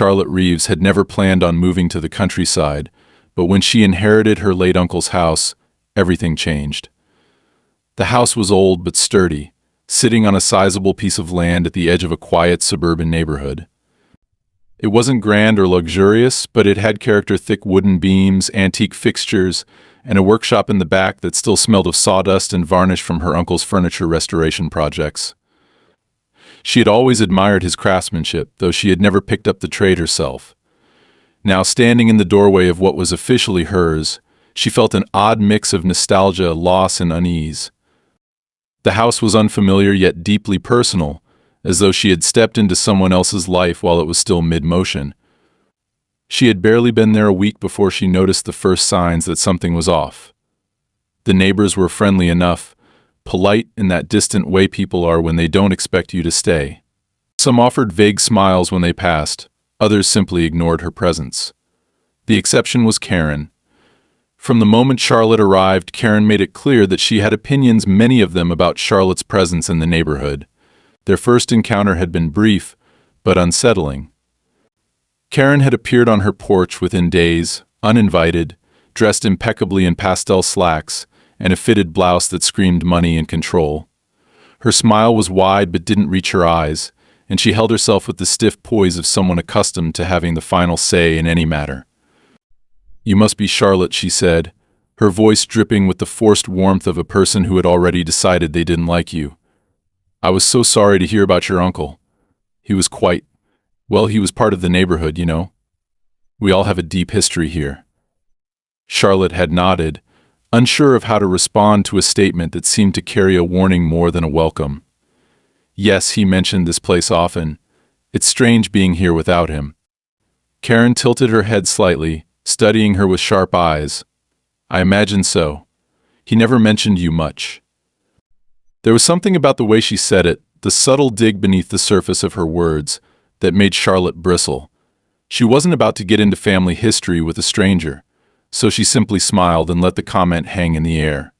Charlotte Reeves had never planned on moving to the countryside, but when she inherited her late uncle's house, everything changed. The house was old but sturdy, sitting on a sizable piece of land at the edge of a quiet suburban neighborhood. It wasn't grand or luxurious, but it had character: thick wooden beams, antique fixtures, and a workshop in the back that still smelled of sawdust and varnish from her uncle's furniture restoration projects. She had always admired his craftsmanship, though she had never picked up the trade herself. Now, standing in the doorway of what was officially hers, she felt an odd mix of nostalgia, loss, and unease. The house was unfamiliar yet deeply personal, as though she had stepped into someone else's life while it was still mid-motion. She had barely been there a week before she noticed the first signs that something was off. The neighbors were friendly enough, polite in that distant way people are when they don't expect you to stay. Some offered vague smiles when they passed, others simply ignored her presence. The exception was Karen. From the moment Charlotte arrived, Karen made it clear that she had opinions, many of them about Charlotte's presence in the neighborhood. Their first encounter had been brief, but unsettling. Karen had appeared on her porch within days, uninvited, dressed impeccably in pastel slacks, and a fitted blouse that screamed money and control. Her smile was wide but didn't reach her eyes, and she held herself with the stiff poise of someone accustomed to having the final say in any matter. "You must be Charlotte," she said, her voice dripping with the forced warmth of a person who had already decided they didn't like you. "I was so sorry to hear about your uncle. He was he was part of the neighborhood, you know. We all have a deep history here." Charlotte had nodded, unsure of how to respond to a statement that seemed to carry a warning more than a welcome. Yes, he mentioned this place often. It's strange being here without him. Karen tilted her head slightly, studying her with sharp eyes. "I imagine so. He never mentioned you much." There was something about the way she said it, the subtle dig beneath the surface of her words, that made Charlotte bristle. She wasn't about to get into family history with a stranger, so she simply smiled and let the comment hang in the air.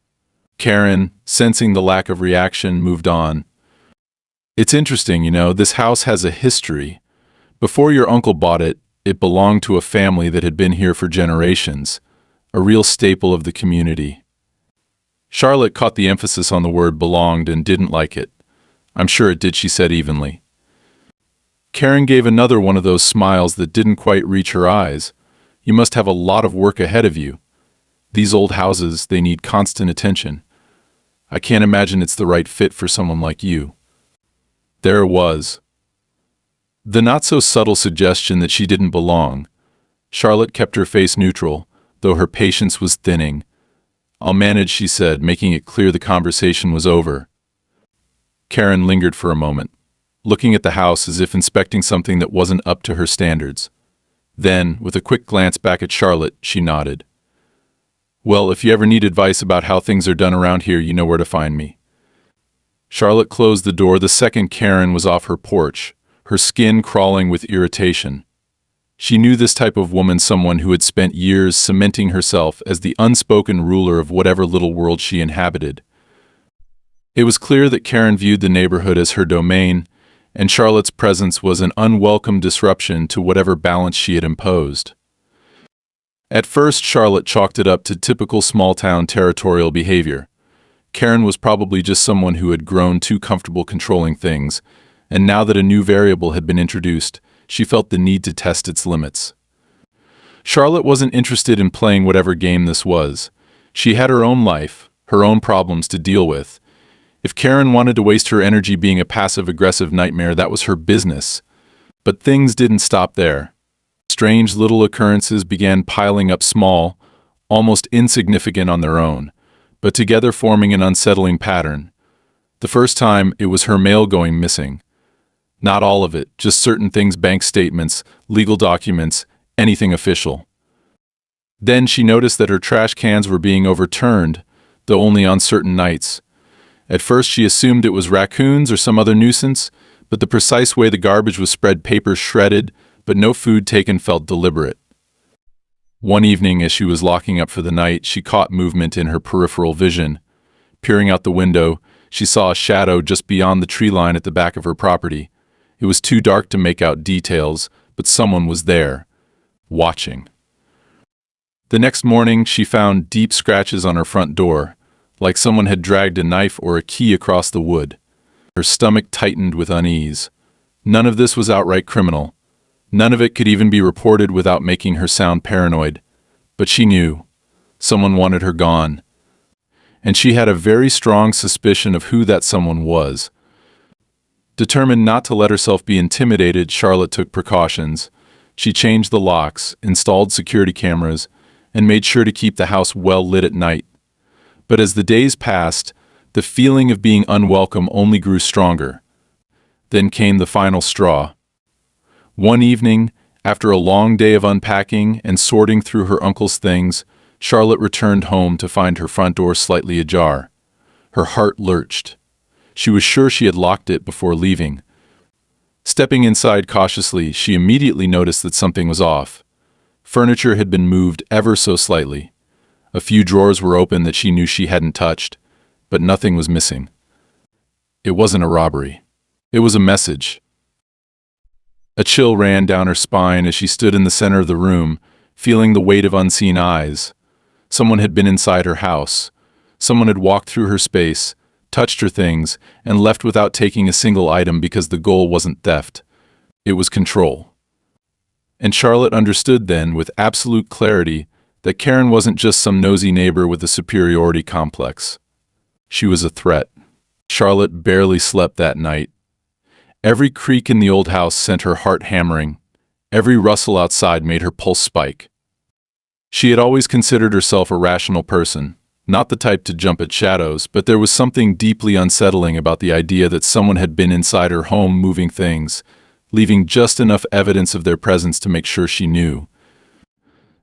Karen, sensing the lack of reaction, moved on. "It's interesting, you know, this house has a history. Before your uncle bought it, it belonged to a family that had been here for generations, a real staple of the community." Charlotte caught the emphasis on the word belonged and didn't like it. "I'm sure it did," she said evenly. Karen gave another one of those smiles that didn't quite reach her eyes. "You must have a lot of work ahead of you. These old houses, they need constant attention. I can't imagine it's the right fit for someone like you." There it was. The not-so-subtle suggestion that she didn't belong. Charlotte kept her face neutral, though her patience was thinning. "I'll manage," she said, making it clear the conversation was over. Karen lingered for a moment, looking at the house as if inspecting something that wasn't up to her standards. Then, with a quick glance back at Charlotte, she nodded. "Well, if you ever need advice about how things are done around here, you know where to find me." Charlotte closed the door the second Karen was off her porch, her skin crawling with irritation. She knew this type of woman, someone who had spent years cementing herself as the unspoken ruler of whatever little world she inhabited. It was clear that Karen viewed the neighborhood as her domain, and Charlotte's presence was an unwelcome disruption to whatever balance she had imposed. At first, Charlotte chalked it up to typical small-town territorial behavior. Karen was probably just someone who had grown too comfortable controlling things, and now that a new variable had been introduced, she felt the need to test its limits. Charlotte wasn't interested in playing whatever game this was. She had her own life, her own problems to deal with. If Karen wanted to waste her energy being a passive-aggressive nightmare, that was her business. But things didn't stop there. Strange little occurrences began piling up, small, almost insignificant on their own, but together forming an unsettling pattern. The first time, it was her mail going missing. Not all of it, just certain things: bank statements, legal documents, anything official. Then she noticed that her trash cans were being overturned, though only on certain nights. At first she assumed it was raccoons or some other nuisance, but the precise way the garbage was spread, papers shredded, but no food taken, felt deliberate. One evening, as she was locking up for the night, she caught movement in her peripheral vision. Peering out the window, she saw a shadow just beyond the tree line at the back of her property. It was too dark to make out details, but someone was there, watching. The next morning, she found deep scratches on her front door, like someone had dragged a knife or a key across the wood. Her stomach tightened with unease. None of this was outright criminal. None of it could even be reported without making her sound paranoid. But she knew. Someone wanted her gone. And she had a very strong suspicion of who that someone was. Determined not to let herself be intimidated, Charlotte took precautions. She changed the locks, installed security cameras, and made sure to keep the house well lit at night. But as the days passed, the feeling of being unwelcome only grew stronger. Then came the final straw. One evening, after a long day of unpacking and sorting through her uncle's things, Charlotte returned home to find her front door slightly ajar. Her heart lurched. She was sure she had locked it before leaving. Stepping inside cautiously, she immediately noticed that something was off. Furniture had been moved ever so slightly. A few drawers were open that she knew she hadn't touched, but nothing was missing. It wasn't a robbery. It was a message. A chill ran down her spine as she stood in the center of the room, feeling the weight of unseen eyes. Someone had been inside her house. Someone had walked through her space, touched her things, and left without taking a single item because the goal wasn't theft. It was control. And Charlotte understood then, with absolute clarity, that Karen wasn't just some nosy neighbor with a superiority complex. She was a threat. Charlotte barely slept that night. Every creak in the old house sent her heart hammering. Every rustle outside made her pulse spike. She had always considered herself a rational person, not the type to jump at shadows, but there was something deeply unsettling about the idea that someone had been inside her home moving things, leaving just enough evidence of their presence to make sure she knew.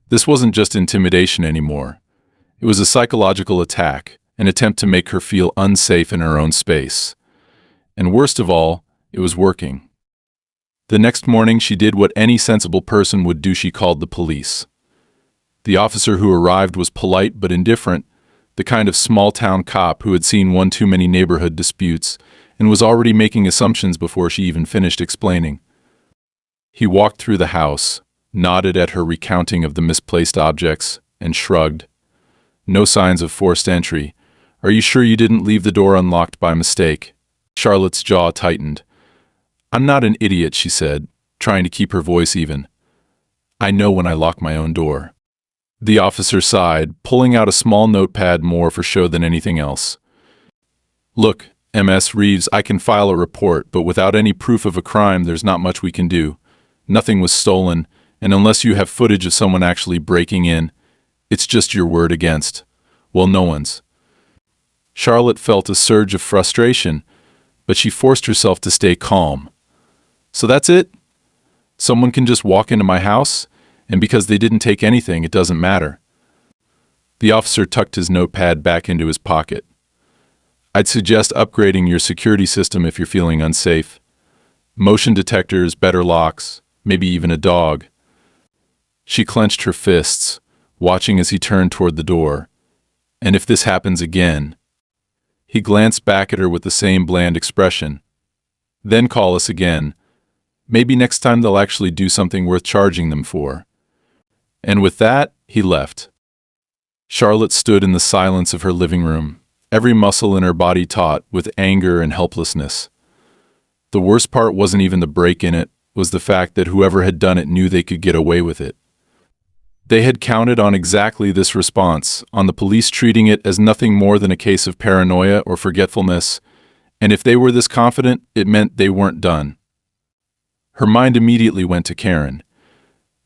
This wasn't just intimidation anymore. It was a psychological attack, an attempt to make her feel unsafe in her own space. And worst of all, it was working. The next morning, she did what any sensible person would do. She called the police. The officer who arrived was polite but indifferent, the kind of small-town cop who had seen one too many neighborhood disputes and was already making assumptions before she even finished explaining. He walked through the house, nodded at her recounting of the misplaced objects, and shrugged. No signs of forced entry. Are you sure you didn't leave the door unlocked by mistake? Charlotte's jaw tightened. I'm not an idiot, she said, trying to keep her voice even. I know when I lock my own door. The officer sighed, pulling out a small notepad more for show than anything else. Look, MS Reeves, I can file a report, but without any proof of a crime, there's not much we can do. Nothing was stolen, and unless you have footage of someone actually breaking in, it's just your word against. Well, no one's. Charlotte felt a surge of frustration, but she forced herself to stay calm. So that's it? Someone can just walk into my house, and because they didn't take anything, it doesn't matter. The officer tucked his notepad back into his pocket. I'd suggest upgrading your security system if you're feeling unsafe. Motion detectors, better locks, maybe even a dog. She clenched her fists, watching as he turned toward the door. And if this happens again... He glanced back at her with the same bland expression. Then call us again. Maybe next time they'll actually do something worth charging them for. And with that, he left. Charlotte stood in the silence of her living room, every muscle in her body taut with anger and helplessness. The worst part wasn't even the break in it, was the fact that whoever had done it knew they could get away with it. They had counted on exactly this response, on the police treating it as nothing more than a case of paranoia or forgetfulness, and if they were this confident, it meant they weren't done. Her mind immediately went to Karen.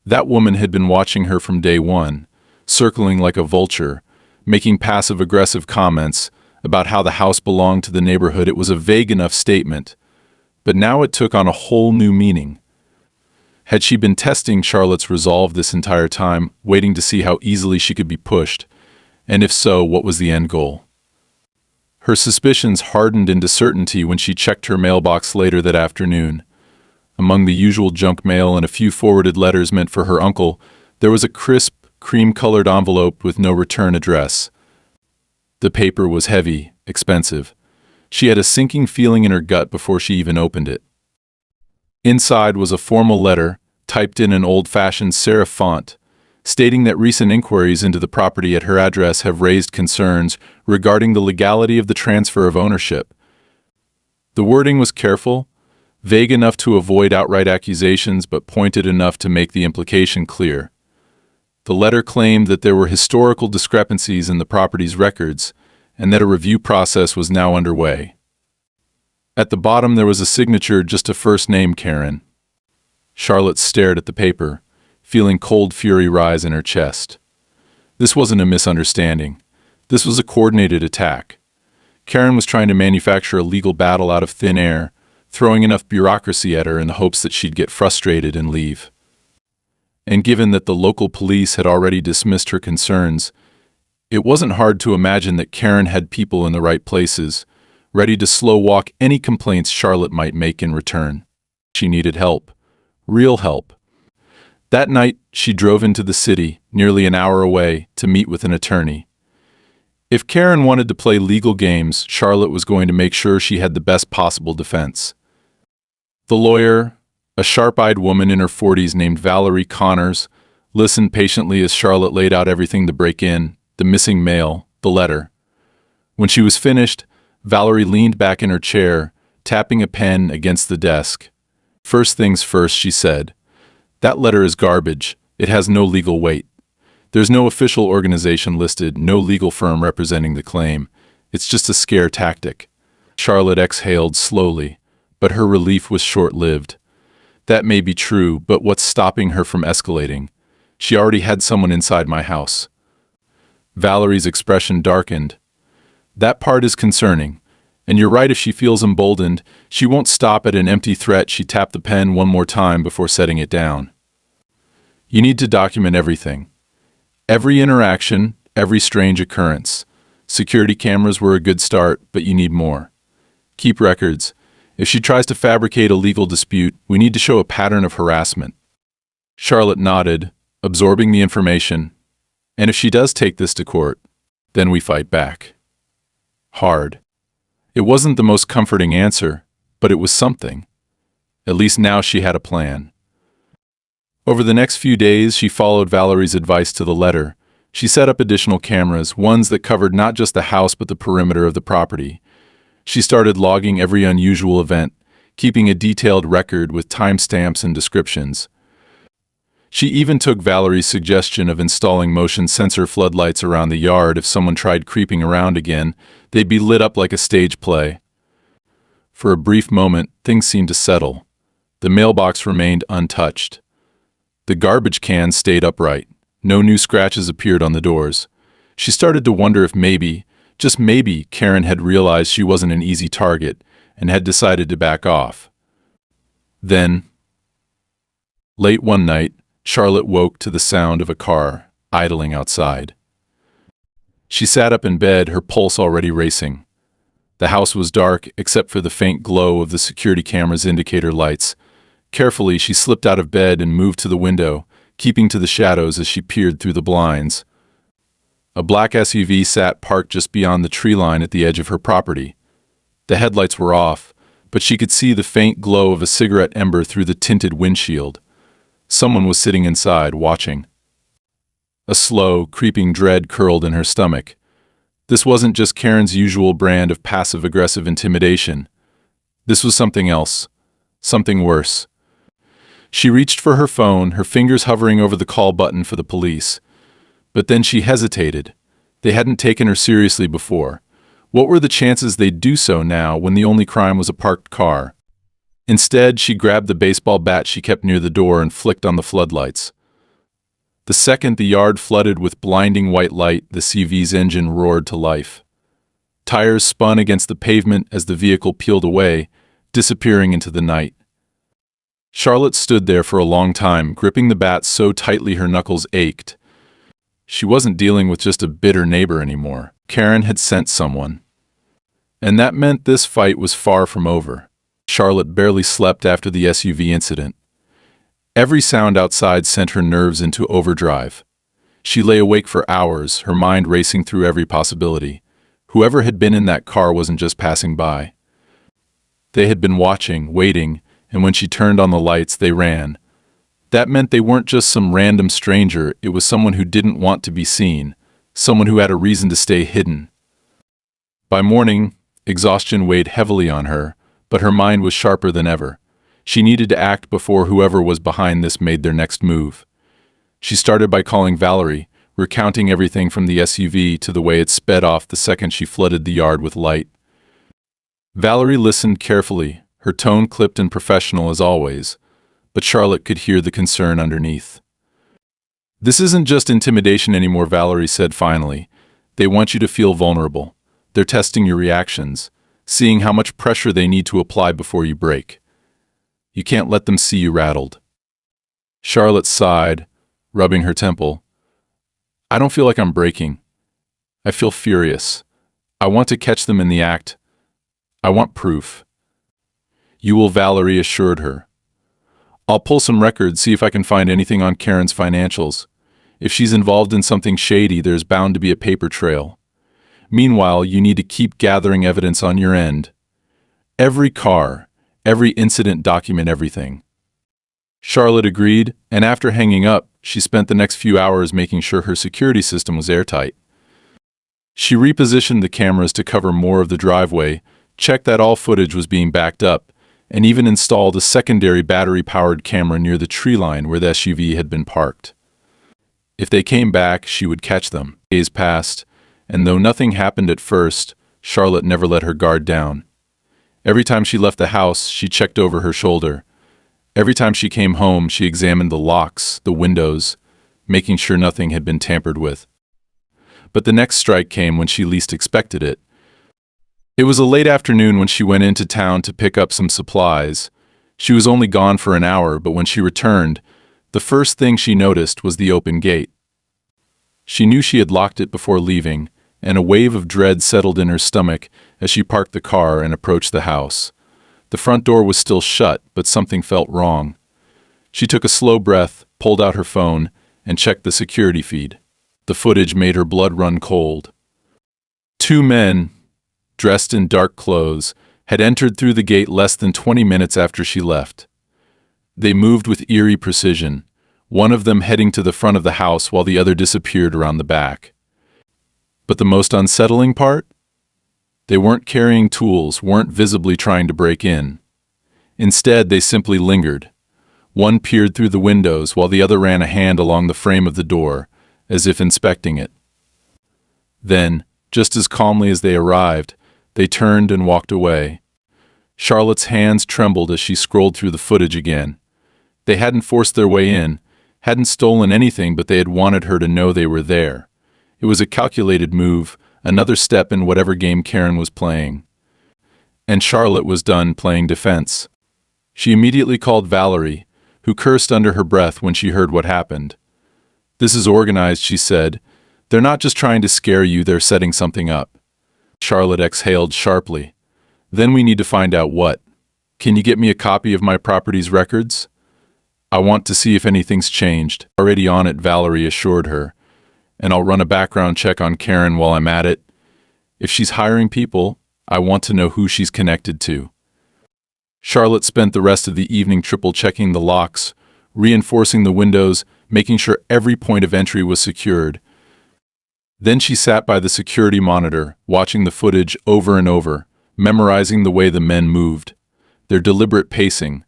That woman had been watching her from day one, circling like a vulture, making passive-aggressive comments about how the house belonged to the neighborhood. It was a vague enough statement, but now it took on a whole new meaning. Had she been testing Charlotte's resolve this entire time, waiting to see how easily she could be pushed? And if so, what was the end goal? Her suspicions hardened into certainty when she checked her mailbox later that afternoon. Among the usual junk mail and a few forwarded letters meant for her uncle, there was a crisp, cream-colored envelope with no return address. The paper was heavy, expensive. She had a sinking feeling in her gut before she even opened it. Inside was a formal letter, typed in an old-fashioned serif font, stating that recent inquiries into the property at her address have raised concerns regarding the legality of the transfer of ownership. The wording was careful, vague enough to avoid outright accusations but pointed enough to make the implication clear. The letter claimed that there were historical discrepancies in the property's records and that a review process was now underway. At the bottom there was a signature, just a first name, Karen. Charlotte stared at the paper, feeling cold fury rise in her chest. This wasn't a misunderstanding. This was a coordinated attack. Karen was trying to manufacture a legal battle out of thin air, throwing enough bureaucracy at her in the hopes that she'd get frustrated and leave. And given that the local police had already dismissed her concerns, it wasn't hard to imagine that Karen had people in the right places, ready to slow-walk any complaints Charlotte might make in return. She needed help. Real help. That night, she drove into the city, nearly an hour away, to meet with an attorney. If Karen wanted to play legal games, Charlotte was going to make sure she had the best possible defense. The lawyer, a sharp-eyed woman in her 40s named Valerie Connors, listened patiently as Charlotte laid out everything to break in, the missing mail, the letter. When she was finished, Valerie leaned back in her chair, tapping a pen against the desk. "First things first," she said. "That letter is garbage. It has no legal weight. There's no official organization listed, no legal firm representing the claim. It's just a scare tactic." Charlotte exhaled slowly, but her relief was short-lived. That may be true, but what's stopping her from escalating? She already had someone inside my house. Valerie's expression darkened. "That part is concerning. And you're right, if she feels emboldened, she won't stop at an empty threat." She tapped the pen one more time before setting it down. "You need to document everything. Every interaction, every strange occurrence. Security cameras were a good start, but you need more. Keep records. If she tries to fabricate a legal dispute, we need to show a pattern of harassment." Charlotte nodded, absorbing the information. "And if she does take this to court, then we fight back." Hard. It wasn't the most comforting answer, but it was something. At least now she had a plan. Over the next few days, she followed Valerie's advice to the letter. She set up additional cameras, ones that covered not just the house but the perimeter of the property. She started logging every unusual event, keeping a detailed record with timestamps and descriptions. She even took Valerie's suggestion of installing motion sensor floodlights around the yard. If someone tried creeping around again, they'd be lit up like a stage play. For a brief moment, things seemed to settle. The mailbox remained untouched. The garbage can stayed upright. No new scratches appeared on the doors. She started to wonder if maybe, just maybe, Karen had realized she wasn't an easy target and had decided to back off. Then, late one night, Charlotte woke to the sound of a car idling outside. She sat up in bed, her pulse already racing. The house was dark except for the faint glow of the security camera's indicator lights. Carefully, she slipped out of bed and moved to the window, keeping to the shadows as she peered through the blinds. A black SUV sat parked just beyond the tree line at the edge of her property. The headlights were off, but she could see the faint glow of a cigarette ember through the tinted windshield. Someone was sitting inside, watching. A slow, creeping dread curled in her stomach. This wasn't just Karen's usual brand of passive-aggressive intimidation. This was something else, something worse. She reached for her phone, her fingers hovering over the call button for the police. But then she hesitated. They hadn't taken her seriously before. What were the chances they'd do so now when the only crime was a parked car? Instead, she grabbed the baseball bat she kept near the door and flicked on the floodlights. The second the yard flooded with blinding white light, the CV's engine roared to life. Tires spun against the pavement as the vehicle peeled away, disappearing into the night. Charlotte stood there for a long time, gripping the bat so tightly her knuckles ached. She wasn't dealing with just a bitter neighbor anymore. Karen had sent someone. And that meant this fight was far from over. Charlotte barely slept after the SUV incident. Every sound outside sent her nerves into overdrive. She lay awake for hours, her mind racing through every possibility. Whoever had been in that car wasn't just passing by. They had been watching, waiting, and when she turned on the lights, they ran. That meant they weren't just some random stranger, it was someone who didn't want to be seen, someone who had a reason to stay hidden. By morning, exhaustion weighed heavily on her, but her mind was sharper than ever. She needed to act before whoever was behind this made their next move. She started by calling Valerie, recounting everything from the SUV to the way it sped off the second she flooded the yard with light. Valerie listened carefully, her tone clipped and professional as always, but Charlotte could hear the concern underneath. "This isn't just intimidation anymore," Valerie said finally. "They want you to feel vulnerable. They're testing your reactions, seeing how much pressure they need to apply before you break. You can't let them see you rattled." Charlotte sighed, rubbing her temple. "I don't feel like I'm breaking. I feel furious. I want to catch them in the act. I want proof." "You will," Valerie assured her. "I'll pull some records, see if I can find anything on Karen's financials. If she's involved in something shady, there's bound to be a paper trail. Meanwhile, you need to keep gathering evidence on your end. Every car, every incident, document everything." Charlotte agreed, and after hanging up, she spent the next few hours making sure her security system was airtight. She repositioned the cameras to cover more of the driveway, checked that all footage was being backed up, and even installed a secondary battery-powered camera near the tree line where the SUV had been parked. If they came back, she would catch them. Days passed, and though nothing happened at first, Charlotte never let her guard down. Every time she left the house, she checked over her shoulder. Every time she came home, she examined the locks, the windows, making sure nothing had been tampered with. But the next strike came when she least expected it. It was a late afternoon when she went into town to pick up some supplies. She was only gone for an hour, but when she returned, the first thing she noticed was the open gate. She knew she had locked it before leaving, and a wave of dread settled in her stomach as she parked the car and approached the house. The front door was still shut, but something felt wrong. She took a slow breath, pulled out her phone, and checked the security feed. The footage made her blood run cold. Two men, dressed in dark clothes, had entered through the gate less than 20 minutes after she left. They moved with eerie precision, one of them heading to the front of the house while the other disappeared around the back. But the most unsettling part? They weren't carrying tools, weren't visibly trying to break in. Instead, they simply lingered. One peered through the windows while the other ran a hand along the frame of the door, as if inspecting it. Then, just as calmly as they arrived, they turned and walked away. Charlotte's hands trembled as she scrolled through the footage again. They hadn't forced their way in, hadn't stolen anything, but they had wanted her to know they were there. It was a calculated move, another step in whatever game Karen was playing. And Charlotte was done playing defense. She immediately called Valerie, who cursed under her breath when she heard what happened. "This is organized," she said. "They're not just trying to scare you, they're setting something up." Charlotte exhaled sharply. "Then we need to find out what. Can you get me a copy of my property's records? I want to see if anything's changed." "Already on it," Valerie assured her. "And I'll run a background check on Karen while I'm at it. If she's hiring people, I want to know who she's connected to." Charlotte spent the rest of the evening triple-checking the locks, reinforcing the windows, making sure every point of entry was secured. Then she sat by the security monitor, watching the footage over and over, memorizing the way the men moved, their deliberate pacing,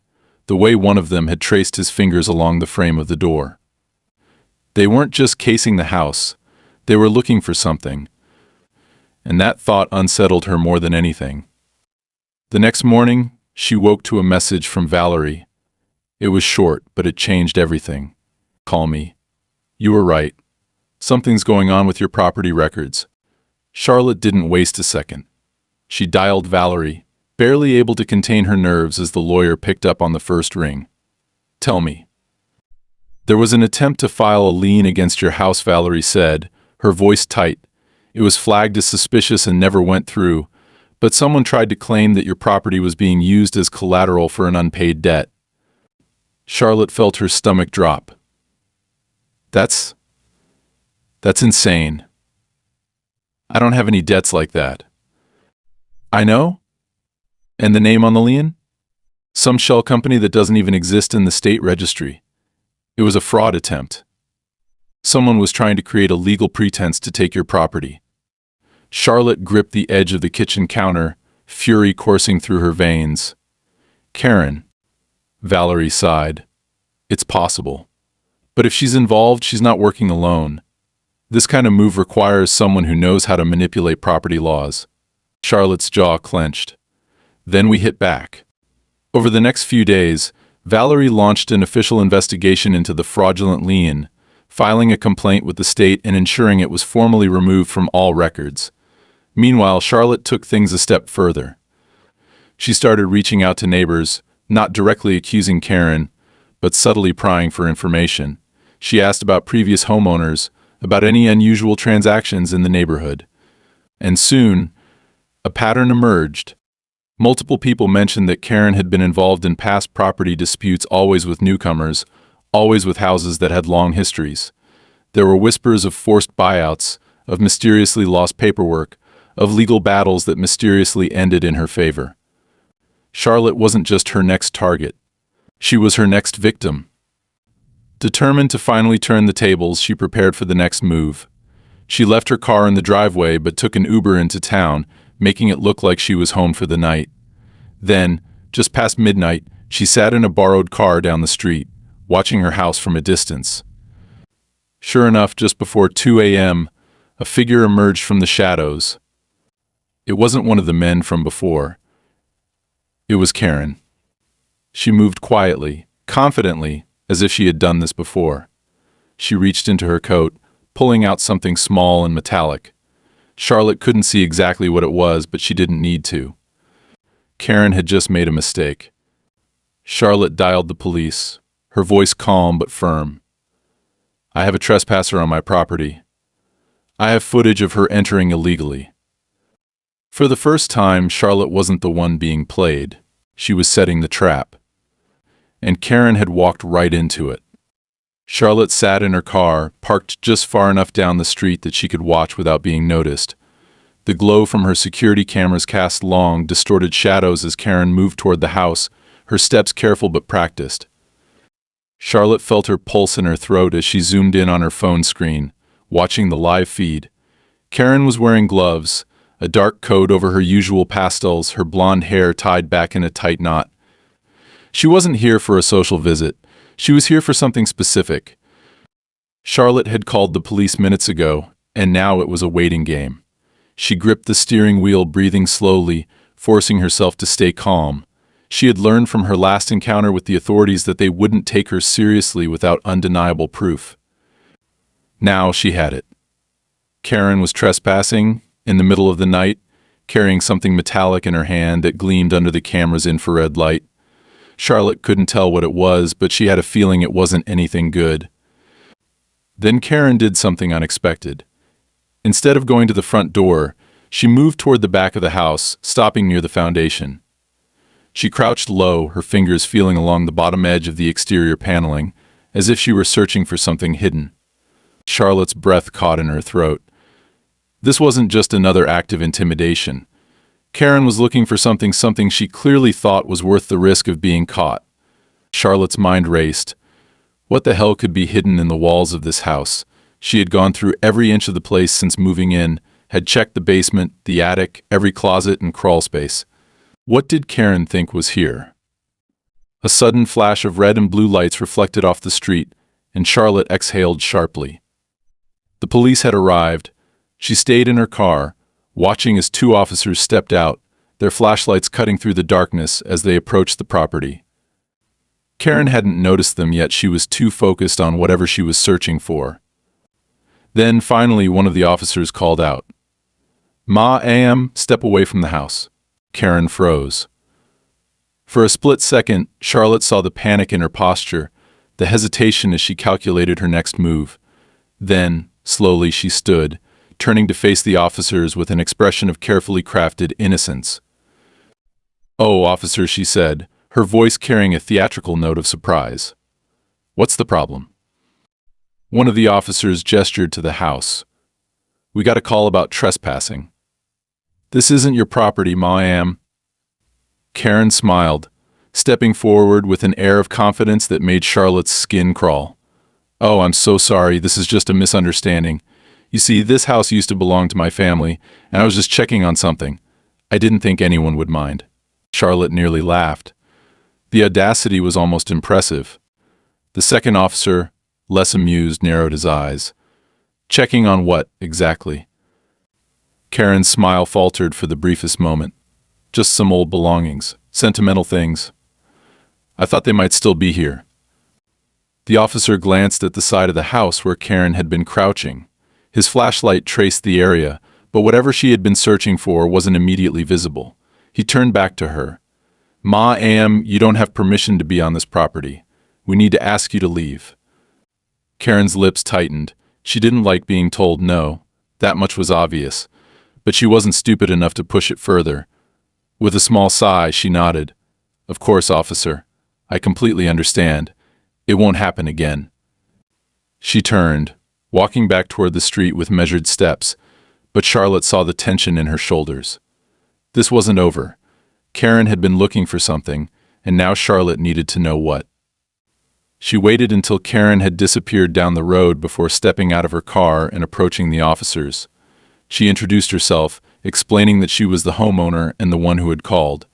the way one of them had traced his fingers along the frame of the door. They weren't just casing the house, they were looking for something. And that thought unsettled her more than anything. The next morning, she woke to a message from Valerie. It was short, but it changed everything. "Call me. You were right. Something's going on with your property records." Charlotte didn't waste a second. She dialed Valerie, barely able to contain her nerves as the lawyer picked up on the first ring. "Tell me." "There was an attempt to file a lien against your house," Valerie said, her voice tight. "It was flagged as suspicious and never went through, but someone tried to claim that your property was being used as collateral for an unpaid debt." Charlotte felt her stomach drop. That's insane. I don't have any debts like that." "I know? And the name on the lien? Some shell company that doesn't even exist in the state registry. It was a fraud attempt. Someone was trying to create a legal pretense to take your property. Charlotte gripped the edge of the kitchen counter, fury coursing through her veins. Karen, Valerie sighed. It's possible. But if she's involved, she's not working alone. This kind of move requires someone who knows how to manipulate property laws. Charlotte's jaw clenched. Then we hit back. Over the next few days, Valerie launched an official investigation into the fraudulent lien, filing a complaint with the state and ensuring it was formally removed from all records. Meanwhile, Charlotte took things a step further. She started reaching out to neighbors, not directly accusing Karen, but subtly prying for information. She asked about previous homeowners, about any unusual transactions in the neighborhood. And soon, a pattern emerged. Multiple people mentioned that Karen had been involved in past property disputes, always with newcomers, always with houses that had long histories. There were whispers of forced buyouts, of mysteriously lost paperwork, of legal battles that mysteriously ended in her favor. Charlotte wasn't just her next target. She was her next victim. Determined to finally turn the tables, she prepared for the next move. She left her car in the driveway but took an Uber into town, making it look like she was home for the night. Then, just past midnight, she sat in a borrowed car down the street, watching her house from a distance. Sure enough, just before 2 a.m., a figure emerged from the shadows. It wasn't one of the men from before. It was Karen. She moved quietly, confidently, as if she had done this before. She reached into her coat, pulling out something small and metallic. Charlotte couldn't see exactly what it was, but she didn't need to. Karen had just made a mistake. Charlotte dialed the police, her voice calm but firm. I have a trespasser on my property. I have footage of her entering illegally. For the first time, Charlotte wasn't the one being played. She was setting the trap. And Karen had walked right into it. Charlotte sat in her car, parked just far enough down the street that she could watch without being noticed. The glow from her security cameras cast long, distorted shadows as Karen moved toward the house, her steps careful but practiced. Charlotte felt her pulse in her throat as she zoomed in on her phone screen, watching the live feed. Karen was wearing gloves, a dark coat over her usual pastels, her blonde hair tied back in a tight knot. She wasn't here for a social visit. She was here for something specific. Charlotte had called the police minutes ago, and now it was a waiting game. She gripped the steering wheel, breathing slowly, forcing herself to stay calm. She had learned from her last encounter with the authorities that they wouldn't take her seriously without undeniable proof. Now she had it. Karen was trespassing, in the middle of the night, carrying something metallic in her hand that gleamed under the camera's infrared light. Charlotte couldn't tell what it was, but she had a feeling it wasn't anything good. Then Karen did something unexpected. Instead of going to the front door, she moved toward the back of the house, stopping near the foundation. She crouched low, her fingers feeling along the bottom edge of the exterior paneling, as if she were searching for something hidden. Charlotte's breath caught in her throat. This wasn't just another act of intimidation. Karen was looking for something she clearly thought was worth the risk of being caught. Charlotte's mind raced. What the hell could be hidden in the walls of this house? She had gone through every inch of the place since moving in, had checked the basement, the attic, every closet and crawl space. What did Karen think was here? A sudden flash of red and blue lights reflected off the street, and Charlotte exhaled sharply. The police had arrived. She stayed in her car, watching as two officers stepped out, their flashlights cutting through the darkness as they approached the property. Karen hadn't noticed them yet. She was too focused on whatever she was searching for. Then, finally, one of the officers called out. "Ma'am, step away from the house." Karen froze. For a split second, Charlotte saw the panic in her posture, the hesitation as she calculated her next move. Then, slowly, she stood, turning to face the officers with an expression of carefully crafted innocence. "Oh, officer," she said, her voice carrying a theatrical note of surprise. "What's the problem?" One of the officers gestured to the house. "We got a call about trespassing." "This isn't your property, ma'am." Karen smiled, stepping forward with an air of confidence that made Charlotte's skin crawl. "Oh, I'm so sorry. This is just a misunderstanding. You see, this house used to belong to my family, and I was just checking on something. I didn't think anyone would mind." Charlotte nearly laughed. The audacity was almost impressive. The second officer, less amused, narrowed his eyes. Checking on what, exactly? Karen's smile faltered for the briefest moment. Just some old belongings, sentimental things. I thought they might still be here. The officer glanced at the side of the house where Karen had been crouching. His flashlight traced the area, but whatever she had been searching for wasn't immediately visible. He turned back to her. "Ma'am, you don't have permission to be on this property. We need to ask you to leave." Karen's lips tightened. She didn't like being told no. That much was obvious. But she wasn't stupid enough to push it further. With a small sigh, she nodded. "Of course, officer. I completely understand. It won't happen again." She turned, walking back toward the street with measured steps, but Charlotte saw the tension in her shoulders. This wasn't over. Karen had been looking for something, and now Charlotte needed to know what. She waited until Karen had disappeared down the road before stepping out of her car and approaching the officers. She introduced herself, explaining that she was the homeowner and the one who had called.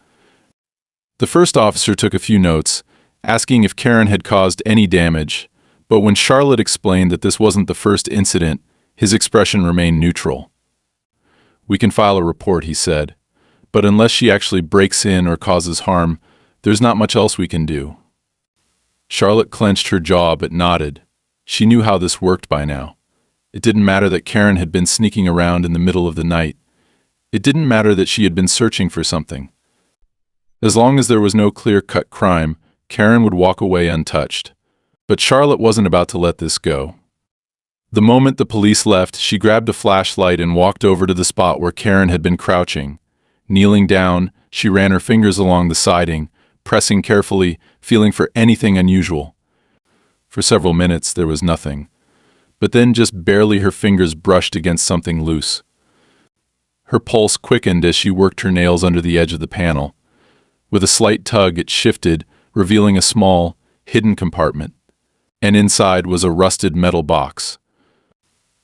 The first officer took a few notes, asking if Karen had caused any damage, but when Charlotte explained that this wasn't the first incident, his expression remained neutral. "We can file a report," he said, "but unless she actually breaks in or causes harm, there's not much else we can do." Charlotte clenched her jaw but nodded. She knew how this worked by now. It didn't matter that Karen had been sneaking around in the middle of the night. It didn't matter that she had been searching for something. As long as there was no clear-cut crime, Karen would walk away untouched. But Charlotte wasn't about to let this go. The moment the police left, she grabbed a flashlight and walked over to the spot where Karen had been crouching. Kneeling down, she ran her fingers along the siding, pressing carefully, feeling for anything unusual. For several minutes, there was nothing. But then just barely her fingers brushed against something loose. Her pulse quickened as she worked her nails under the edge of the panel. With a slight tug, it shifted, revealing a small, hidden compartment. And inside was a rusted metal box.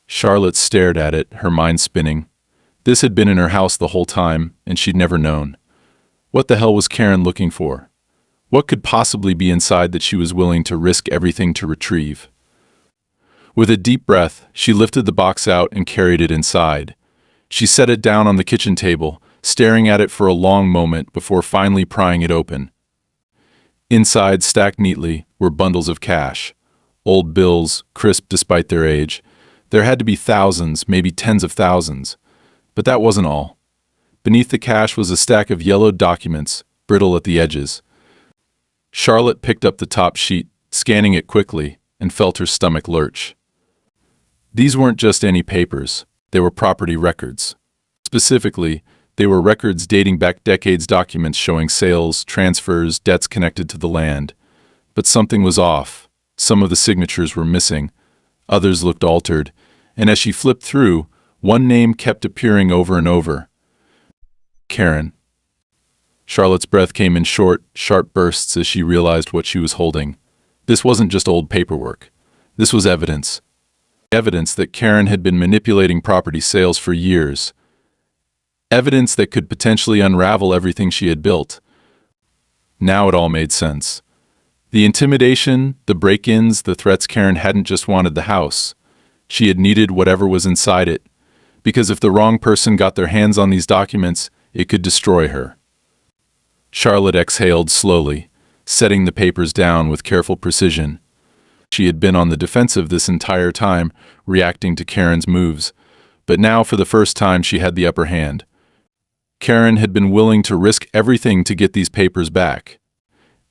Charlotte stared at it, her mind spinning. This had been in her house the whole time, and she'd never known. What the hell was Karen looking for? What could possibly be inside that she was willing to risk everything to retrieve? With a deep breath, she lifted the box out and carried it inside. She set it down on the kitchen table, staring at it for a long moment before finally prying it open. Inside, stacked neatly, were bundles of cash. Old bills, crisp despite their age. There had to be thousands, maybe tens of thousands. But that wasn't all. Beneath the cash was a stack of yellowed documents, brittle at the edges. Charlotte picked up the top sheet, scanning it quickly, and felt her stomach lurch. These weren't just any papers. They were property records. Specifically, they were records dating back decades, documents showing sales, transfers, debts connected to the land. But something was off. Some of the signatures were missing. Others looked altered, and as she flipped through, one name kept appearing over and over. Karen. Charlotte's breath came in short, sharp bursts as she realized what she was holding. This wasn't just old paperwork. This was evidence. Evidence that Karen had been manipulating property sales for years. Evidence that could potentially unravel everything she had built. Now it all made sense. The intimidation, the break-ins, the threats. Karen hadn't just wanted the house. She had needed whatever was inside it, because if the wrong person got their hands on these documents, it could destroy her. Charlotte exhaled slowly, setting the papers down with careful precision. She had been on the defensive this entire time, reacting to Karen's moves, but now for the first time she had the upper hand. Karen had been willing to risk everything to get these papers back.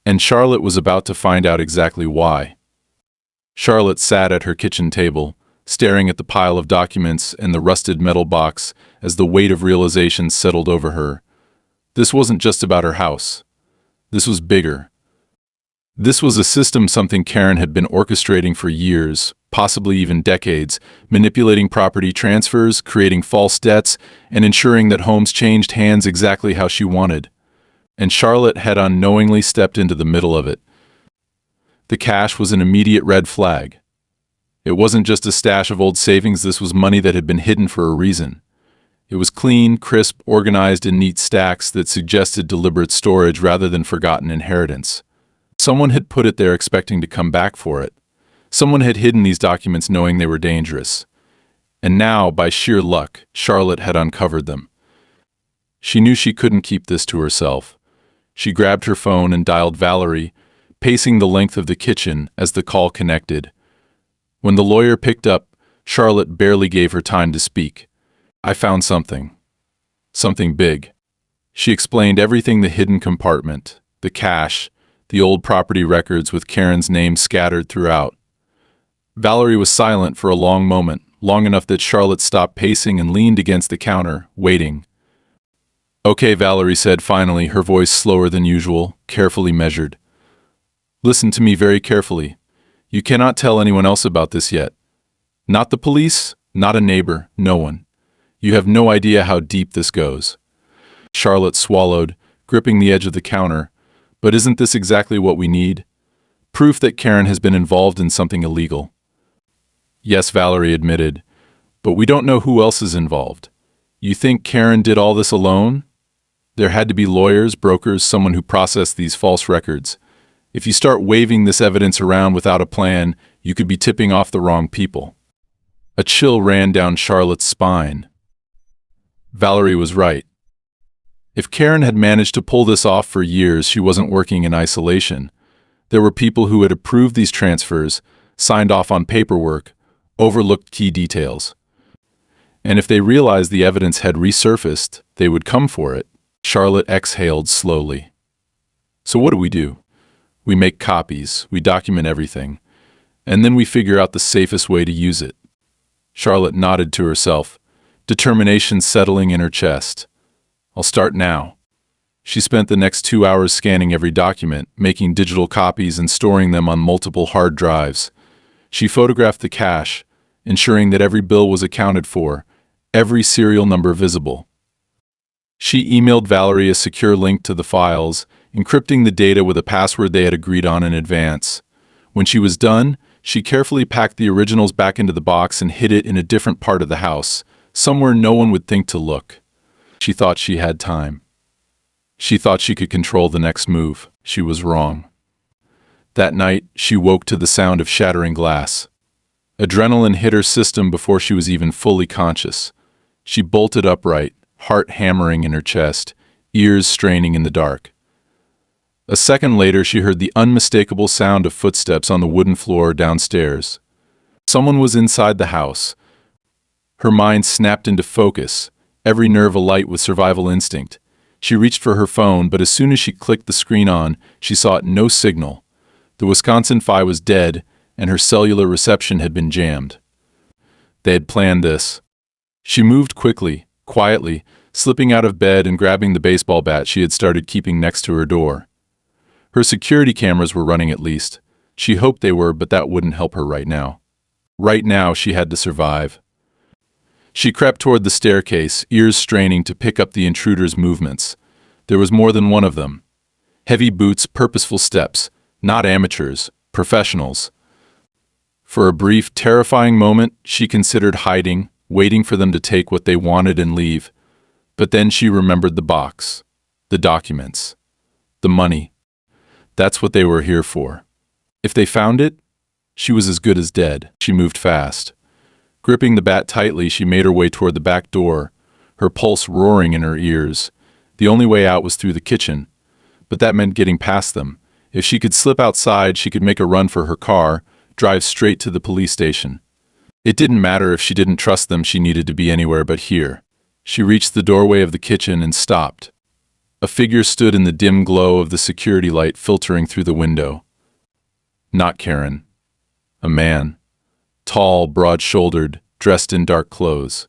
And Charlotte was about to find out exactly why. Charlotte sat at her kitchen table, staring at the pile of documents and the rusted metal box as the weight of realization settled over her. This wasn't just about her house. This was bigger. This was a system, something Karen had been orchestrating for years, possibly even decades, manipulating property transfers, creating false debts, and ensuring that homes changed hands exactly how she wanted. And Charlotte had unknowingly stepped into the middle of it. The cash was an immediate red flag. It wasn't just a stash of old savings, this was money that had been hidden for a reason. It was clean, crisp, organized in neat stacks that suggested deliberate storage rather than forgotten inheritance. Someone had put it there expecting to come back for it. Someone had hidden these documents knowing they were dangerous. And now, by sheer luck, Charlotte had uncovered them. She knew she couldn't keep this to herself. She grabbed her phone and dialed Valerie, pacing the length of the kitchen as the call connected. When the lawyer picked up, Charlotte barely gave her time to speak. "I found something. Something big." She explained everything: the hidden compartment, the cash, the old property records with Karen's name scattered throughout. Valerie was silent for a long moment, long enough that Charlotte stopped pacing and leaned against the counter, waiting. "Okay," Valerie said finally, her voice slower than usual, carefully measured. "Listen to me very carefully. You cannot tell anyone else about this yet. Not the police, not a neighbor, no one. You have no idea how deep this goes." Charlotte swallowed, gripping the edge of the counter. "But isn't this exactly what we need? Proof that Karen has been involved in something illegal." "Yes," Valerie admitted, "but we don't know who else is involved. You think Karen did all this alone? There had to be lawyers, brokers, someone who processed these false records. If you start waving this evidence around without a plan, you could be tipping off the wrong people." A chill ran down Charlotte's spine. Valerie was right. If Karen had managed to pull this off for years, she wasn't working in isolation. There were people who had approved these transfers, signed off on paperwork, overlooked key details. And if they realized the evidence had resurfaced, they would come for it. Charlotte exhaled slowly. "So what do? We make copies, we document everything, and then we figure out the safest way to use it." Charlotte nodded to herself, determination settling in her chest. "I'll start now." She spent the next 2 hours scanning every document, making digital copies and storing them on multiple hard drives. She photographed the cash, ensuring that every bill was accounted for, every serial number visible. She emailed Valerie a secure link to the files, encrypting the data with a password they had agreed on in advance. When she was done, she carefully packed the originals back into the box and hid it in a different part of the house, somewhere no one would think to look. She thought she had time. She thought she could control the next move. She was wrong. That night, she woke to the sound of shattering glass. Adrenaline hit her system before she was even fully conscious. She bolted upright, heart hammering in her chest, ears straining in the dark. A second later, she heard the unmistakable sound of footsteps on the wooden floor downstairs. Someone was inside the house. Her mind snapped into focus, every nerve alight with survival instinct. She reached for her phone, but as soon as she clicked the screen on, she saw no signal. The Wisconsin Fi was dead, and her cellular reception had been jammed. They had planned this. She moved quickly, quietly, slipping out of bed and grabbing the baseball bat she had started keeping next to her door. Her security cameras were running at least. She hoped they were, but that wouldn't help her right now. Right now, she had to survive. She crept toward the staircase, ears straining to pick up the intruder's movements. There was more than one of them. Heavy boots, purposeful steps. Not amateurs, professionals. For a brief, terrifying moment, she considered hiding, waiting for them to take what they wanted and leave. But then she remembered the box, the documents, the money. That's what they were here for. If they found it, she was as good as dead. She moved fast. Gripping the bat tightly, she made her way toward the back door, her pulse roaring in her ears. The only way out was through the kitchen, but that meant getting past them. If she could slip outside, she could make a run for her car, drive straight to the police station. It didn't matter if she didn't trust them, she needed to be anywhere but here. She reached the doorway of the kitchen and stopped. A figure stood in the dim glow of the security light filtering through the window. Not Karen. A man. Tall, broad-shouldered, dressed in dark clothes.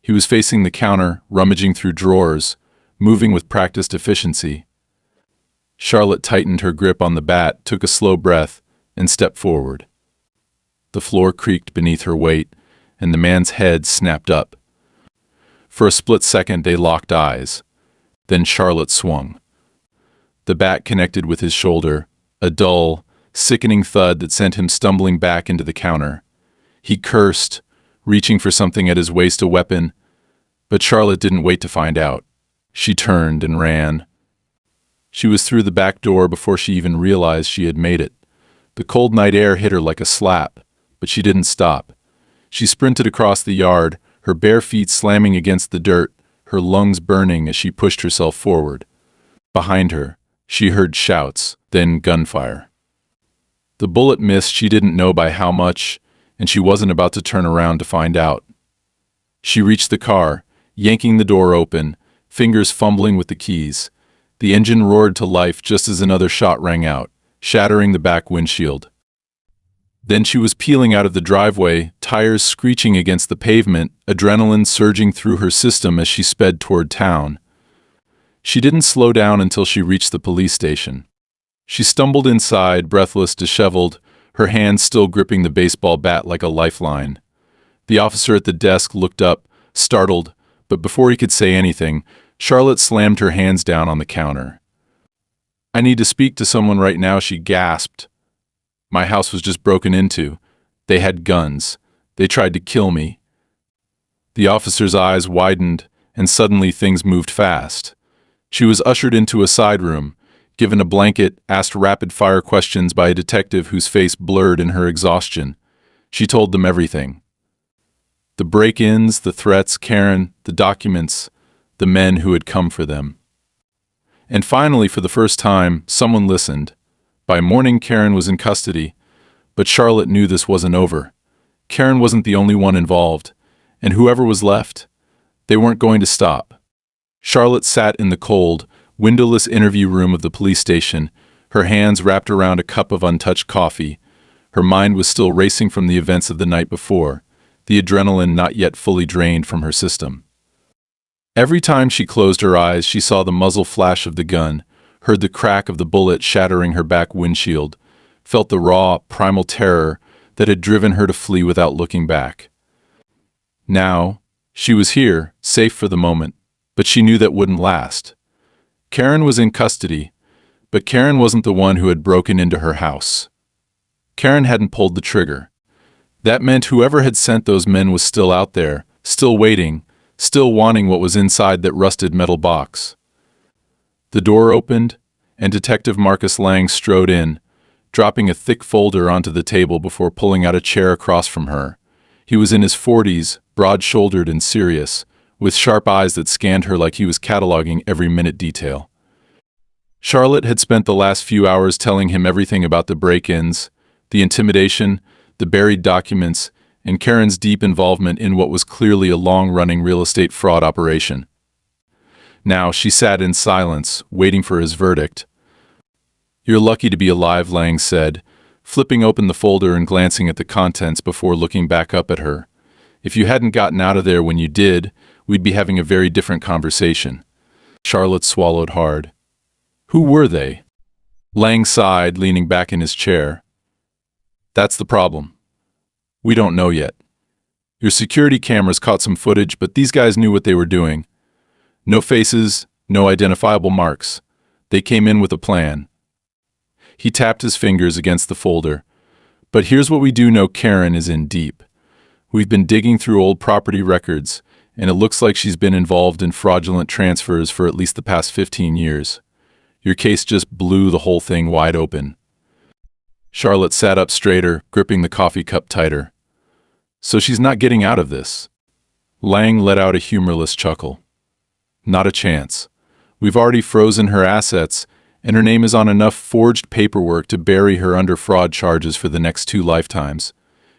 He was facing the counter, rummaging through drawers, moving with practiced efficiency. Charlotte tightened her grip on the bat, took a slow breath, and stepped forward. The floor creaked beneath her weight, and the man's head snapped up. For a split second, they locked eyes. Then Charlotte swung. The bat connected with his shoulder, a dull, sickening thud that sent him stumbling back into the counter. He cursed, reaching for something at his waist, a weapon, but Charlotte didn't wait to find out. She turned and ran. She was through the back door before she even realized she had made it. The cold night air hit her like a slap, but she didn't stop. She sprinted across the yard, her bare feet slamming against the dirt, her lungs burning as she pushed herself forward. Behind her, she heard shouts, then gunfire. The bullet missed she didn't know by how much, and she wasn't about to turn around to find out. She reached the car, yanking the door open, fingers fumbling with the keys. The engine roared to life just as another shot rang out, shattering the back windshield. Then she was peeling out of the driveway, tires screeching against the pavement, adrenaline surging through her system as she sped toward town. She didn't slow down until she reached the police station. She stumbled inside, breathless, disheveled, her hands still gripping the baseball bat like a lifeline. The officer at the desk looked up, startled, but before he could say anything, Charlotte slammed her hands down on the counter. "I need to speak to someone right now," she gasped. "My house was just broken into. They had guns. They tried to kill me." The officer's eyes widened, and suddenly things moved fast. She was ushered into a side room, given a blanket, asked rapid-fire questions by a detective whose face blurred in her exhaustion. She told them everything. The break-ins, the threats, Karen, the documents, the men who had come for them. And finally, for the first time, someone listened. By morning, Karen was in custody, but Charlotte knew this wasn't over. Karen wasn't the only one involved, and whoever was left, they weren't going to stop. Charlotte sat in the cold, windowless interview room of the police station, her hands wrapped around a cup of untouched coffee. Her mind was still racing from the events of the night before, the adrenaline not yet fully drained from her system. Every time she closed her eyes, she saw the muzzle flash of the gun, heard the crack of the bullet shattering her back windshield, felt the raw, primal terror that had driven her to flee without looking back. Now, she was here, safe for the moment, but she knew that wouldn't last. Karen was in custody, but Karen wasn't the one who had broken into her house. Karen hadn't pulled the trigger. That meant whoever had sent those men was still out there, still waiting, still wanting what was inside that rusted metal box. The door opened, and Detective Marcus Lang strode in, dropping a thick folder onto the table before pulling out a chair across from her. He was in his 40s, broad-shouldered and serious, with sharp eyes that scanned her like he was cataloging every minute detail. Charlotte had spent the last few hours telling him everything about the break-ins, the intimidation, the buried documents, and Karen's deep involvement in what was clearly a long-running real estate fraud operation. Now she sat in silence, waiting for his verdict. "You're lucky to be alive," Lang said, flipping open the folder and glancing at the contents before looking back up at her. "If you hadn't gotten out of there when you did, we'd be having a very different conversation." Charlotte swallowed hard. "Who were they?" Lang sighed, leaning back in his chair. "That's the problem. We don't know yet. Your security cameras caught some footage, but these guys knew what they were doing. No faces, no identifiable marks. They came in with a plan." He tapped his fingers against the folder. "But here's what we do know: Karen is in deep. We've been digging through old property records, and it looks like she's been involved in fraudulent transfers for at least the past 15 years. Your case just blew the whole thing wide open." Charlotte sat up straighter, gripping the coffee cup tighter. "So she's not getting out of this?" Lang let out a humorless chuckle. "Not a chance. We've already frozen her assets, and her name is on enough forged paperwork to bury her under fraud charges for the next 2 lifetimes.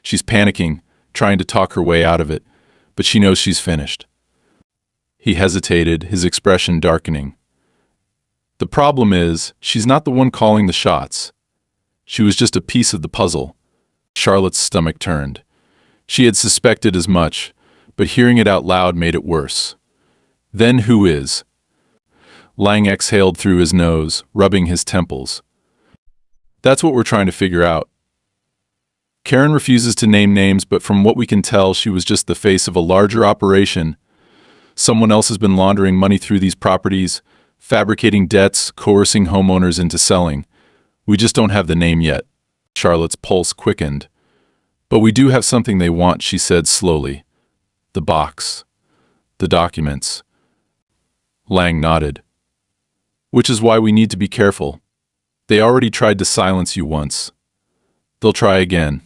She's panicking, trying to talk her way out of it, but she knows she's finished." He hesitated, his expression darkening. "The problem is, she's not the one calling the shots. She was just a piece of the puzzle." Charlotte's stomach turned. She had suspected as much, but hearing it out loud made it worse. "Then who is?" Lang exhaled through his nose, rubbing his temples. "That's what we're trying to figure out. Karen refuses to name names, but from what we can tell, she was just the face of a larger operation. Someone else has been laundering money through these properties, fabricating debts, coercing homeowners into selling. We just don't have the name yet." Charlotte's pulse quickened. But we do have something they want, she said slowly. The box. The documents. Lang nodded. Which is why we need to be careful. They already tried to silence you once. They'll try again.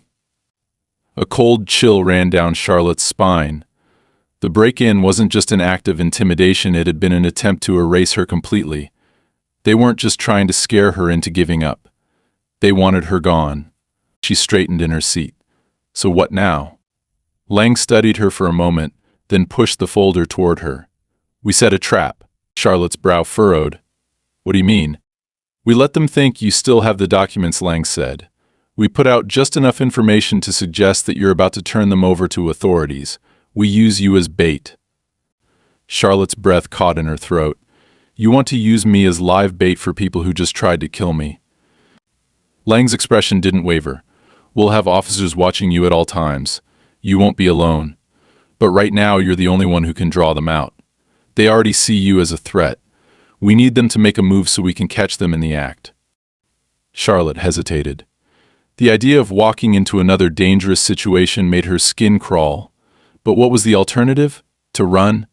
A cold chill ran down Charlotte's spine. The break-in wasn't just an act of intimidation, it had been an attempt to erase her completely. They weren't just trying to scare her into giving up. They wanted her gone. She straightened in her seat. So what now? Lang studied her for a moment, then pushed the folder toward her. We set a trap. Charlotte's brow furrowed. What do you mean? We let them think you still have the documents, Lang said. We put out just enough information to suggest that you're about to turn them over to authorities. We use you as bait. Charlotte's breath caught in her throat. You want to use me as live bait for people who just tried to kill me. Lang's expression didn't waver. We'll have officers watching you at all times. You won't be alone. But right now, you're the only one who can draw them out. They already see you as a threat. We need them to make a move so we can catch them in the act. Charlotte hesitated. The idea of walking into another dangerous situation made her skin crawl. But what was the alternative? To run?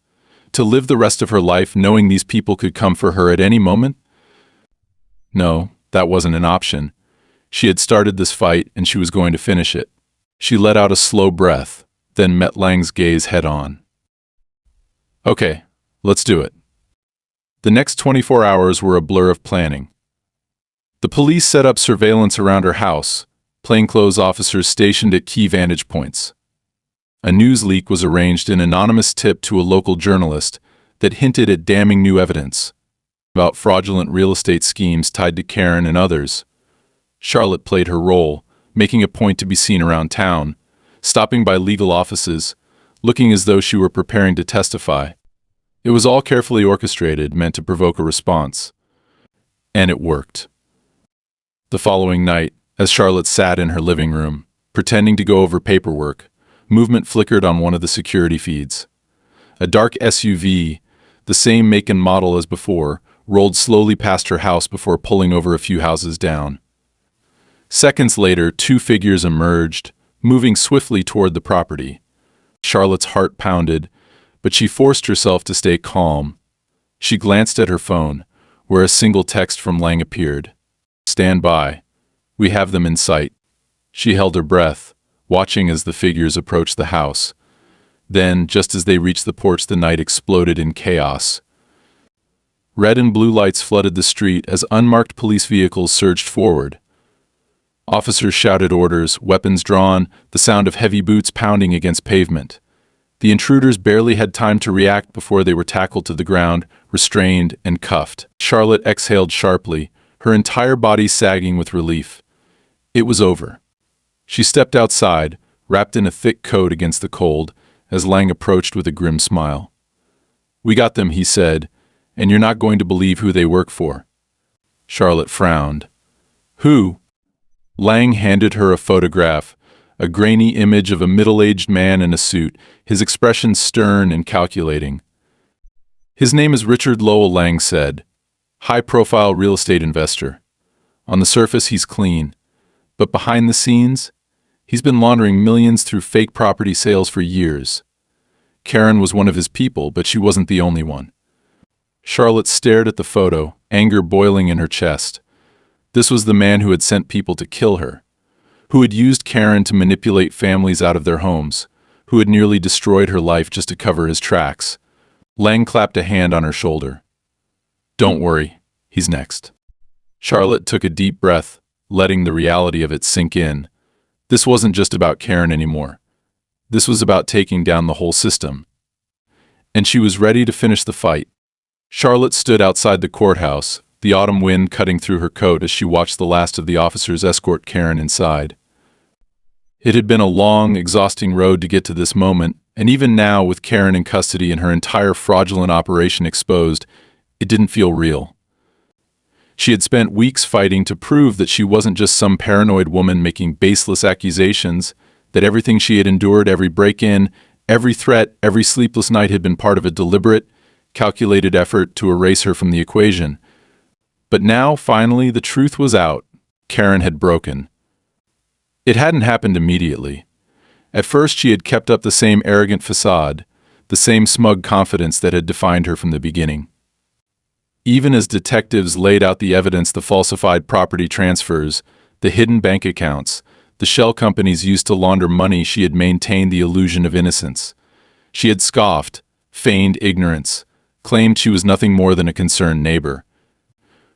To live the rest of her life knowing these people could come for her at any moment? No, that wasn't an option. She had started this fight, and she was going to finish it. She let out a slow breath, then met Lang's gaze head-on. Okay, let's do it. The next 24 hours were a blur of planning. The police set up surveillance around her house, plainclothes officers stationed at key vantage points. A news leak was arranged, an anonymous tip to a local journalist that hinted at damning new evidence about fraudulent real estate schemes tied to Karen and others. Charlotte played her role, making a point to be seen around town, stopping by legal offices, looking as though she were preparing to testify. It was all carefully orchestrated, meant to provoke a response. And it worked. The following night, as Charlotte sat in her living room, pretending to go over paperwork, movement flickered on one of the security feeds. A dark SUV, the same make and model as before, rolled slowly past her house before pulling over a few houses down. Seconds later, two figures emerged, moving swiftly toward the property. Charlotte's heart pounded, but she forced herself to stay calm. She glanced at her phone, where a single text from Lang appeared. Stand by. We have them in sight. She held her breath, watching as the figures approached the house. Then, just as they reached the porch, the night exploded in chaos. Red and blue lights flooded the street as unmarked police vehicles surged forward. Officers shouted orders, weapons drawn, the sound of heavy boots pounding against pavement. The intruders barely had time to react before they were tackled to the ground, restrained and cuffed. Charlotte exhaled sharply, her entire body sagging with relief. It was over. She stepped outside, wrapped in a thick coat against the cold, as Lang approached with a grim smile. We got them, he said, and you're not going to believe who they work for. Charlotte frowned. Who? Lang handed her a photograph, a grainy image of a middle-aged man in a suit, his expression stern and calculating. His name is Richard Lowell, Lang said. High-profile real estate investor. On the surface, he's clean. But behind the scenes, he's been laundering millions through fake property sales for years. Karen was one of his people, but she wasn't the only one. Charlotte stared at the photo, anger boiling in her chest. This was the man who had sent people to kill her, who had used Karen to manipulate families out of their homes, who had nearly destroyed her life just to cover his tracks. Lang clapped a hand on her shoulder. Don't worry, he's next. Charlotte took a deep breath, letting the reality of it sink in. This wasn't just about Karen anymore. This was about taking down the whole system. And she was ready to finish the fight. Charlotte stood outside the courthouse, the autumn wind cutting through her coat as she watched the last of the officers escort Karen inside. It had been a long, exhausting road to get to this moment, and even now, with Karen in custody and her entire fraudulent operation exposed, it didn't feel real. She had spent weeks fighting to prove that she wasn't just some paranoid woman making baseless accusations, that everything she had endured, every break-in, every threat, every sleepless night had been part of a deliberate, calculated effort to erase her from the equation. But now, finally, the truth was out. Karen had broken. It hadn't happened immediately. At first she had kept up the same arrogant facade, the same smug confidence that had defined her from the beginning. Even as detectives laid out the evidence, the falsified property transfers, the hidden bank accounts, the shell companies used to launder money, she had maintained the illusion of innocence. She had scoffed, feigned ignorance, claimed she was nothing more than a concerned neighbor,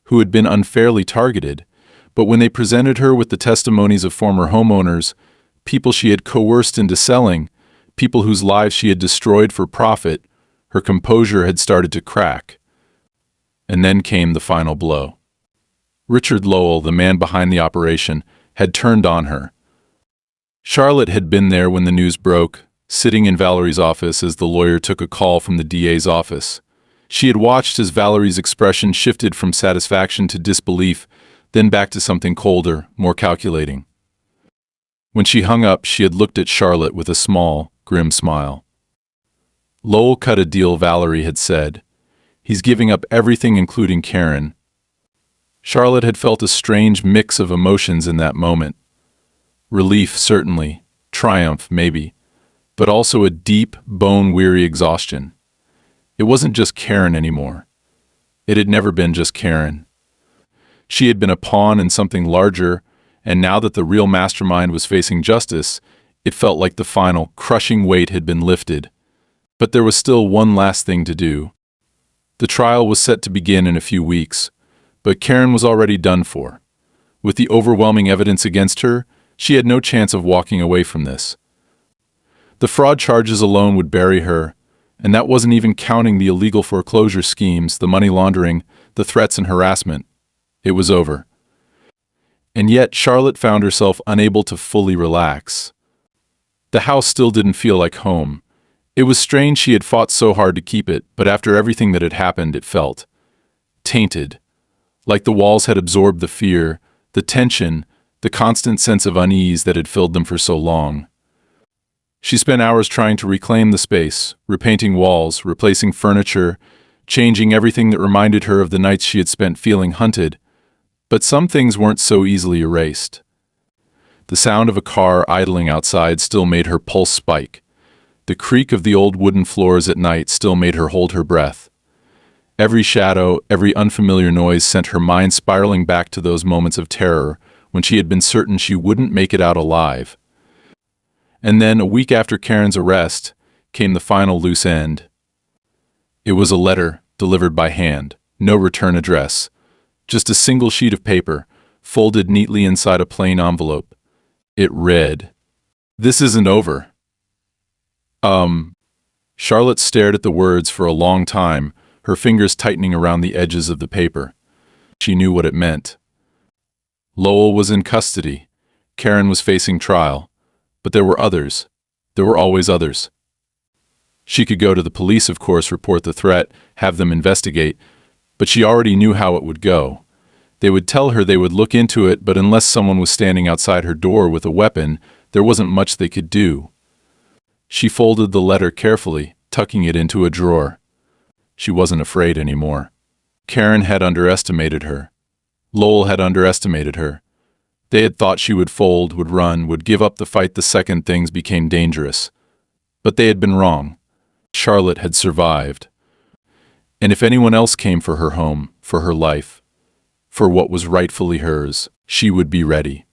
who had been unfairly targeted. But when they presented her with the testimonies of former homeowners, people she had coerced into selling, people whose lives she had destroyed for profit, her composure had started to crack. And then came the final blow. Richard Lowell, the man behind the operation, had turned on her. Charlotte had been there when the news broke, sitting in Valerie's office as the lawyer took a call from the DA's office. She had watched as Valerie's expression shifted from satisfaction to disbelief, then back to something colder, more calculating. When she hung up, she had looked at Charlotte with a small, grim smile. "Lowell cut a deal," Valerie had said. "He's giving up everything, including Karen." Charlotte had felt a strange mix of emotions in that moment. Relief, certainly. Triumph, maybe. But also a deep, bone-weary exhaustion. It wasn't just Karen anymore. It had never been just Karen. She had been a pawn in something larger, and now that the real mastermind was facing justice, it felt like the final, crushing weight had been lifted. But there was still one last thing to do. The trial was set to begin in a few weeks, but Karen was already done for. With the overwhelming evidence against her, she had no chance of walking away from this. The fraud charges alone would bury her, and that wasn't even counting the illegal foreclosure schemes, the money laundering, the threats and harassment. It was over. And yet Charlotte found herself unable to fully relax. The house still didn't feel like home. It was strange she had fought so hard to keep it, but after everything that had happened, it felt tainted. Like the walls had absorbed the fear, the tension, the constant sense of unease that had filled them for so long. She spent hours trying to reclaim the space, repainting walls, replacing furniture, changing everything that reminded her of the nights she had spent feeling hunted. But some things weren't so easily erased. The sound of a car idling outside still made her pulse spike. The creak of the old wooden floors at night still made her hold her breath. Every shadow, every unfamiliar noise sent her mind spiraling back to those moments of terror when she had been certain she wouldn't make it out alive. And then, a week after Karen's arrest, came the final loose end. It was a letter delivered by hand, no return address, just a single sheet of paper, folded neatly inside a plain envelope. It read, "This isn't over." Charlotte stared at the words for a long time, her fingers tightening around the edges of the paper. She knew what it meant. Lowell was in custody. Karen was facing trial. But there were others. There were always others. She could go to the police, of course, report the threat, have them investigate, but she already knew how it would go. They would tell her they would look into it, but unless someone was standing outside her door with a weapon, there wasn't much they could do. She folded the letter carefully, tucking it into a drawer. She wasn't afraid anymore. Karen had underestimated her. Lowell had underestimated her. They had thought she would fold, would run, would give up the fight the second things became dangerous. But they had been wrong. Charlotte had survived. And if anyone else came for her home, for her life, for what was rightfully hers, she would be ready.